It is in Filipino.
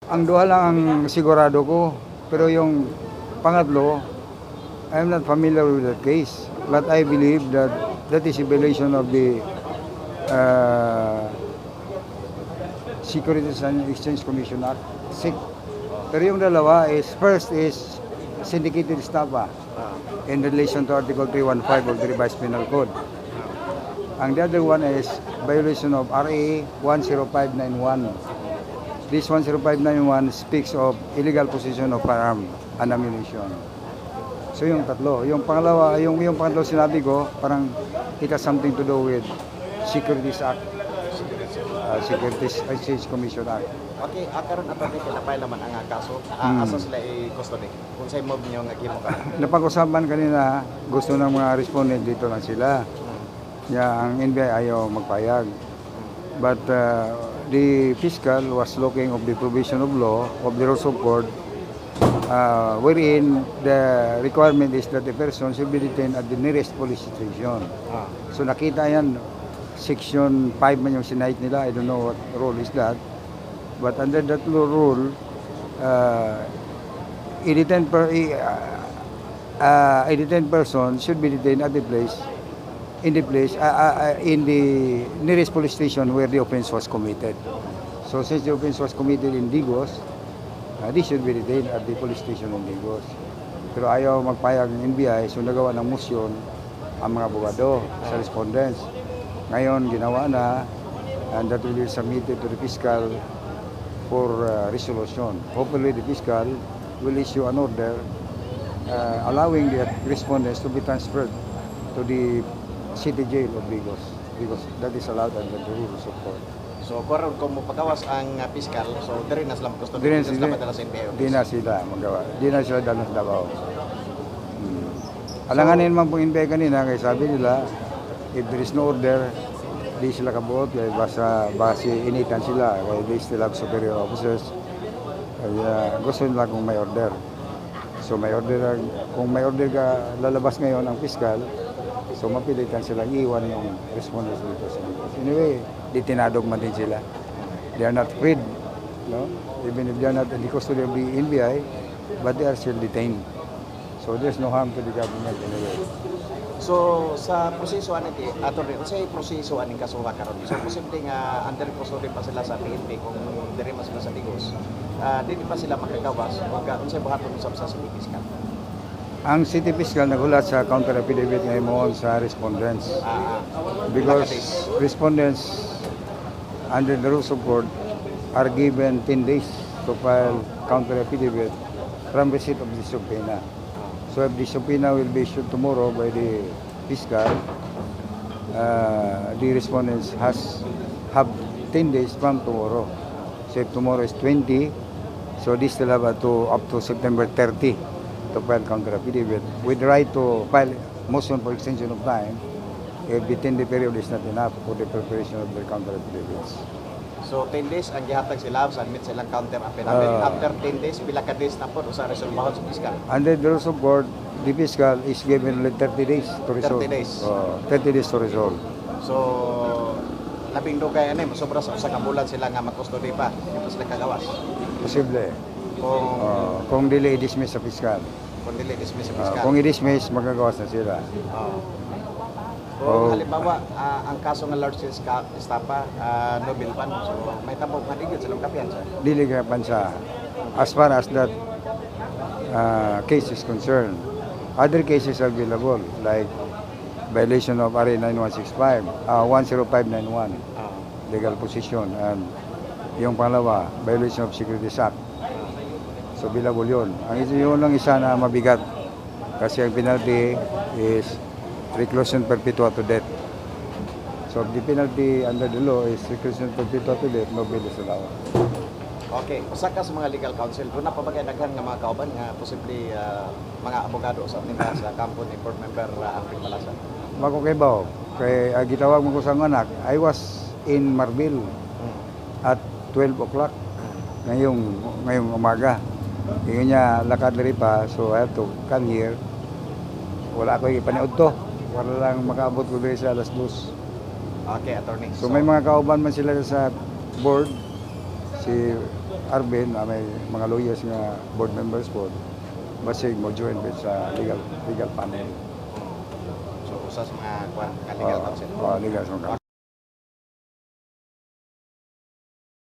Ang duha lang ang sigurado ko, pero yung pangatlo, I'm not familiar with that case. But I believe that that is a violation of the Securities and Exchange Commission Act, SIC. Pero yung dalawa is, first is syndicated estafa in relation to Article 315 of the Revised Penal Code. And the other one is violation of RA 10591. This 10591 speaks of illegal possession of firearm and ammunition. So yung tatlo. Yung pangalawa, yung pangatlo sinabi ko, parang it has something to do with Securities Act. Securities Exchange Commission Act. Okay, karon ato ni kinapay naman ang kaso. Asa sila i-custody? Kung sa mob niyo nga gimo ka. Napag-usapan kanina, gusto ng mga respondent dito lang sila. Ang NBI ayaw magpayag. But the fiscal was looking of the provision of law of the rules of court wherein the requirement is that the person should be detained at the nearest police station. So nakita yan, section 5 man yung sinahit nila. I don't know what rule is that. But under that rule, a detained person should be detained at the place, in the nearest police station where the offense was committed. So since the offense was committed in Digos, they should be detained at the police station in Digos. Pero ayaw magpayag ng NBI, so nagawa ng motion ang mga abogado sa respondents. Ngayon, ginawa na, and that will be submitted to the fiscal for resolution. Hopefully, the fiscal will issue an order allowing the respondents to be transferred to the city jail of Digos, because that is allowed under the rules of court. So, karon kung mapagawas ang fiscal, so diri na sila magcustody. Di na sila magawa. Di na sila dalos Davao. Alanganin man po NBI kanina, kaya sabi nila, if there is no order, di sila kabuot, kaya base initan sila, kaya they still have superior officers. Kaya gusto nila kung may order. So may order, kung may order ka lalabas ngayon ang fiscal, so mapilitan silang iwan yung respondents dito sa Digos. Anyway, ditinadog man din sila. They are not freed, no? Even if they are not in the custody of the NBI, but they are still detained. So there's no harm to the government anyway. So sa proseso ani ato rin sa proseso aning kasuha karon. So posible nga under custody pa sila sa PNP kung diri mas sila sa Digos. Dili pa sila makagawas o unsay buhaton sa city fiscal. Ang city fiscal nagulat sa counter affidavit ngayon sa respondents. Because respondents under the rules of court are given 10 days to file counter affidavit from receipt of the subpoena. So if the subpoena will be issued tomorrow by the fiscal, the respondents have 10 days from tomorrow. So if tomorrow is 20, so they still have up to September 30 to file counter affidavit with the right to file motion for extension of time if the 10-day period is not enough for the preparation of their counter affidavits. So 10 days ang gihatag sila, submit silang counter affidavit. After 10 days, pila ka days na po sa resolbahon sa fiscal? Under the rules of court, the fiscal is given only 30 days to resolve. 30 days? 30 days to resolve. So, labing do kaya ano, sobra sa usa ka bulan sila nga mag-custody pa, ito sila kagawas. Posible. Kung dili i-dismiss sa fiscal. Kung dili dismiss sa fiscal. Kung i-dismiss, magagawas na sila. Kung halimbawa, ang kaso ng large scale estafa, no bill ban, so may tabok nga digit silang kapiyansa. Dili ka pansa. As far as that case is concerned, other cases are available, like violation of RA 9165, 10591, legal possession, and yung pangalawa, violation of Securities Act. So, available yun. Yun lang isa na mabigat, kasi ang penalty is reclusion perpetua to death. So the penalty under the law is reclusion perpetua to death, no bail is allowed. Okay, usa ka sa mga legal counsel, doon na pabagay daghan nga mga kauban nga posible mga abogado sa tinda sa kampo ni board member ARVIN MALAZA. Mako kay Bao, kay gitawag mo ko sa anak, I was in Marbil at 12 o'clock ngayong umaga. Ngayon niya lakad diri pa, so I have to come here. Wala ko ipaniud to. Wala lang makaabot ko diri sa alas 2. Okay, attorney. So may mga kauban man sila sa board, si ARVIN, may mga lawyers nga board members po, basig mo join with sa legal panel. So, usas mga legal counsel. Legal counsel.